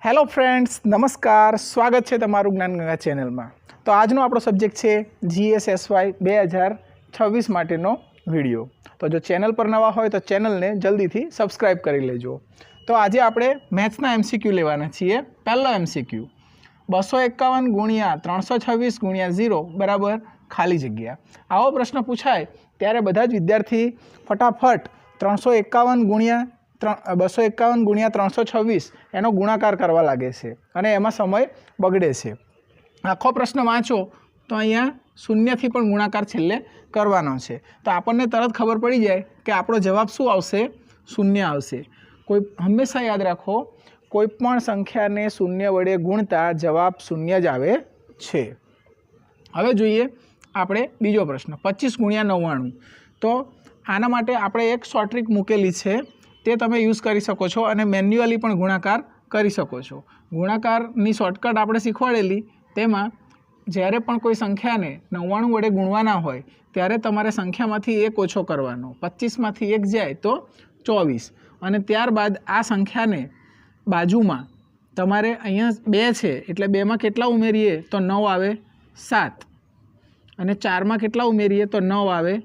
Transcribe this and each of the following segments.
Hello friends, नमस्कार। स्वागत है तमारू ज्ञानगंगा चैनल में। तो आजनो आपणो सब्जेक्ट है GSSY 2026 माटेनो विडियो। तो जो चैनल पर नवा होय तो चैनल ने जल्दी थी सब्सक्राइब करी लेजो। तो आज आपणे मैथ्सना MCQ लेवाना छीए। पहलो MCQ 251 गुणिया 326 गुणिया 0 बराबर खाली जग्या। आवो प्रश्न पूछाय त्यारे बधा ज विद्यार्थी फटाफट 351 गुणिया 251 गुणिया 326 एनो गुणाकार करवा लागे छे अने एमां समय बगड़े छे। आखो प्रश्न वाँचो तो अहींया शून्यथी पण गुणाकार छेल्ले करवानो छे। तो आपणने तरत खबर पड़ी जाए कि आपणो जवाब शुं आवशे, शून्य आवशे। कोई हमेशा याद राखो, कोईपण संख्याने शून्य वडे गुणता जवाब शून्य ज आवे छे। हवे जोईए आपणे बीजो प्रश्न 25 गुणिया 99। तो आना माटे आपणे एक शॉर्ट ट्रिक मूकेली छे, ते तमे यूज करी शको छो अने मेन्युअली पण गुणाकार करी शको छो। गुणाकारनी शॉर्टकट आपणे शीखवाडेली, तेमां ज्यारे पण कोई संख्याने 99 वडे गुणवाना होय त्यारे तमारे संख्यामांथी 1 ओछो करवानो। 25 मांथी 1 जाए तो 24 अने त्यारबाद आ संख्याने बाजुमां तमारे अहींया 2 छे एटले 2 मां केटला उमेरीए तो 9 आवे 7 अने 4 मां केटला उमेरीए तो 9 आवे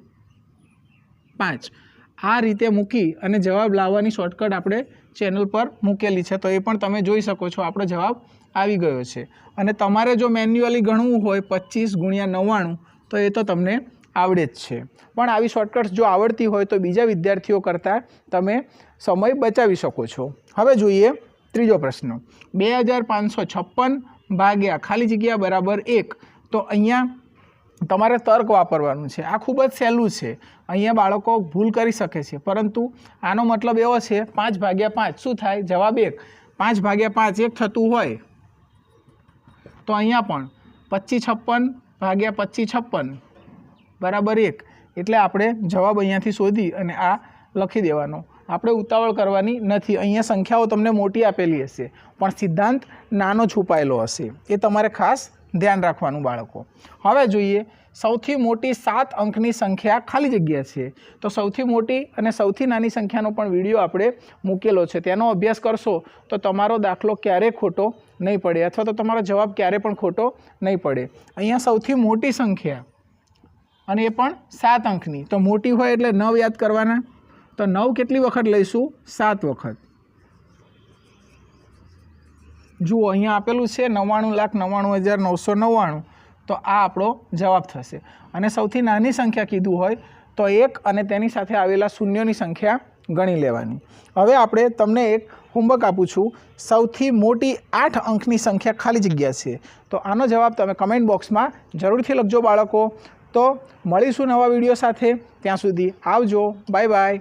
5। आ रीते मूकी अने जवाब लाववानी शॉर्टकट आपणे चेनल पर मूकेली छे, तो ए पण तमे जोई शको छो। आपणो जवाब आवी गयो छे अने तमारे जो मेन्युअली गणवुं होय 25 गुणिया 99 तो ए तो तमने आवडे ज छे। पण आवी शॉर्टकट्स जो आवडती होय तो बीजा विद्यार्थीओ करता तमे समय बचावी शको छो। हवे जोईए त्रीजो प्रश्न 2556 भाग्या खाली जग्या बराबर 1। तो अहींया तमारे तर्क वापरवानुं छे। आ खूब ज सहेલું छे। अहींया बाळको भूल करी शके छे, परंतु आनो मतलब एवो छे 5 भाग्या 5 शुं थाय? जवाब 1। 5 भाग्या 5 1 थतुं होय तो अहींया पण 2556 भाग्या 2556 बराबर 1 एटले आपणे जवाब अहींयाथी शोधी अने आ लखी देवानो। આપણે ઉતાવળ કરવાની નથી। અહીંયા સંખ્યાઓ તમને મોટી આપેલી હશે પણ સિદ્ધાંત નાનો છુપાયેલો હશે, એ તમારે ખાસ ધ્યાન રાખવાનું બાળકો। હવે જોઈએ સૌથી મોટી 7 અંકની સંખ્યા ખાલી જગ્યા છે। તો સૌથી મોટી અને સૌથી નાની સંખ્યાનો પણ વિડીયો આપણે મૂકેલો છે, તેનો અભ્યાસ કરશો તો તમારો દાખલો ક્યારેય ખોટો નહીં પડે અથવા તો તમારો જવાબ ક્યારેય પણ ખોટો નહીં પડે। અહીંયા સૌથી મોટી સંખ્યા અને એ પણ 7 અંકની, તો મોટી હોય એટલે 9 યાદ કરવાના। तो 9 કેટલી વખત લઈશું? 7 વખત। જુઓ અહીંયા આપેલું છે 99,99,999, તો આ આપણો જવાબ થશે। અને સૌથી નાની સંખ્યા કીધું હોય તો 1 અને તેની સાથે આવેલા શૂન્યોની સંખ્યા ગણી લેવાની। હવે આપણે તમને એક હોમવર્ક આપું છું। સૌથી મોટી 8 અંકની સંખ્યા ખાલી જગ્યા છે, તો આનો જવાબ તમે કમેન્ટ બોક્સમાં જરૂરથી લખજો બાળકો। તો મળીશું નવા વિડીયો સાથે, ત્યાં સુધી આવજો, બાય બાય।